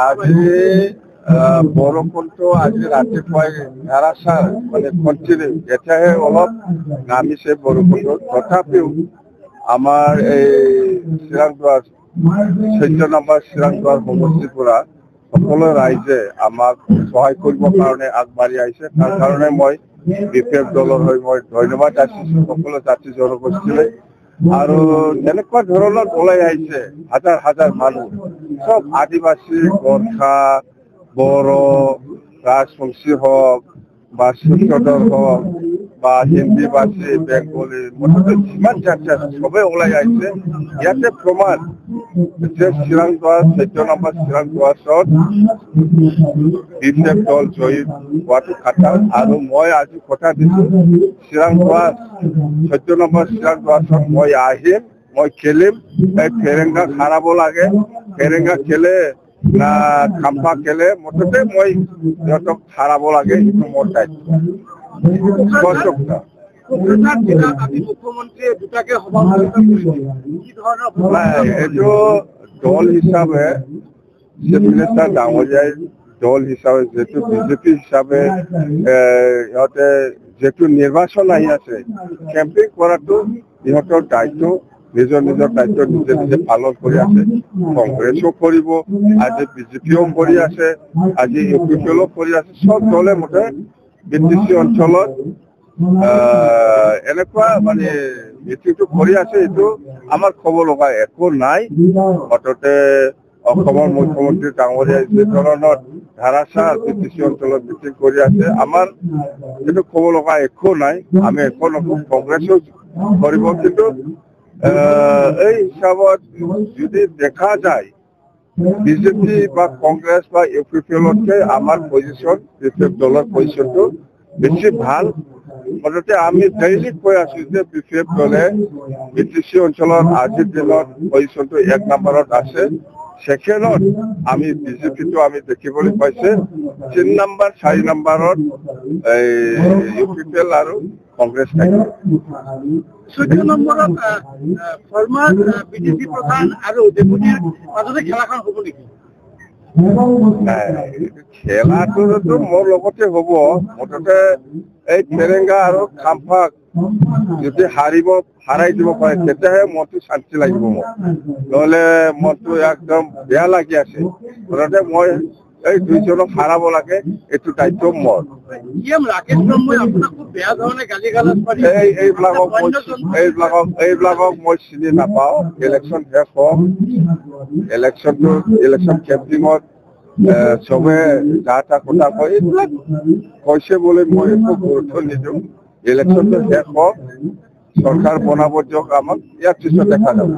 আজি বৰষুণটো আজি ৰাতিপুৱাই ধাৰাসাৰ মানে কণ্টিনিউ এতিয়াহে অলপ নামিছে বৰষুণটো তথাপিও আমাৰ এই চিৰাংদুৱাৰ 14 নম্বৰ চিৰাংদুৱাৰ সমষ্টিৰ পৰা সকলো ৰাইজে আমাক সহায় কৰিবৰ কাৰণে আগবাঢ়ি আহিছে তাৰ কাৰণে মই বিপিএফ দলৰ হৈ মই ধন্যবাদ যাচিছোঁ সকলো জাতি জনগোষ্ঠীলৈ আৰু এনেকুৱা ধৰণৰ ওলাই আহিছে হাজাৰ হাজাৰ মানুহ সব আদিবাসী গোৰ্খা বড়ো ৰাজবংশী হওক বা শিক্ষকৰ হওক বা হিন্দীভাষী বেংগলী মুঠতে যিমান জাতি আছে সবেই ওলাই আহিছে ইয়াতে প্ৰমাণ যে চিৰাংদুৱাৰ 14 নম্বৰ চিৰাংদুৱাৰত বিপিএফ দল জয়ী হোৱাটো খাটাং আৰু মই আজি কথা দিছোঁ চিৰাংদুৱাৰ 14 নম্বৰ চিৰাংদুৱাৰত মই আহিম মই খেলিম এই ফেৰেংগা হাৰাব লাগে ফেৰেংগা খেলে না খাম্পা খেলে মুঠতে মই সিহঁতক হাৰাব লাগে এইটো মোৰ দায়িত্ব এইটো দল হিচাপে চিফ মিনিষ্টাৰ ডাঙৰীয়াই দল হিচাপে যিহেতু বিজেপি হিচাপে সিহঁতে যিহেতু নিৰ্বাচন আহি আছে কেম্পিং কৰাটো ইহঁতৰ দায়িত্ব নিজৰ নিজৰ দায়িত্ব নিজে নিজে পালন কৰি আছে কংগ্ৰেছো কৰিব আজি বিজেপিও কৰি আছে আজি ইউপিপিএলো কৰি আছে সব দলে মুঠে বিটিচি অঞ্চলত এনেকুৱা মানে মিটিংটো কৰি আছে এইটো আমাৰ ক'ব লগা একো নাই অততে অসমৰ মুখ্যমন্ত্ৰী ডাঙৰীয়াই যে ধৰণৰ ধাৰাসাৰ বিটিচি অঞ্চলত মিটিং কৰি আছে আমাৰ এইটো ক'ব লগা একো নাই আমি একো নকওঁ কংগ্ৰেছো কৰিব কিন্তু এই হিচাপত যদি দেখা যায় বিজেপি বা কংগ্ৰেছ বা ইউপিপিএলতকে আমাৰ পজিশ্যন বিপিএফ দলৰ পজিশ্যনটো বেছি ভাল মুঠতে আমি ডেইলি কৈ আছো যে বিপিএফ দলে বিটিচি অঞ্চলত আজিৰ দিনত পজিশ্যনটো 1 নম্বৰত আছে সেকেণ্ডত আমি বিজেপিটো আমি দেখিবলৈ পাইছে 3 নম্বৰ 4 নম্বৰত ইউপিপিএল আৰু কংগ্ৰেছ থাকে 14 নম্বৰত ফৰ্মাৰ বিজেপি প্ৰধান আৰু ডেপুটিৰ মাজতে খেলাখন হ'ব নেকি খেলাটোতো মোৰ লগতে হ'ব মুঠতে এই ফেৰেংগা আৰু খাম্পাক যদি হাৰাই দিব পাৰে তেতিয়াহে মনটো শান্তি লাগিব মোৰ নহ'লে মনটো একদম বেয়া লাগি আছে মুঠতে মই এই দুইজনক হাৰাব লাগে এইটো দায়িত্ব মোৰ এইবিলাকক মই চিনি নাপাওঁ ইলেকশ্যন শেষ হওক ইলেকশ্যন কেম্পিঙত চবে যা তা কথা কয় এইবিলাক কৈছে বুলি মই একো গুৰুত্ব নিদিওঁ ইলেকশ্যনটো শেষ হওক চৰকাৰ বনাব দিয়ক আমাক ইয়াৰ পিছত দেখা যাব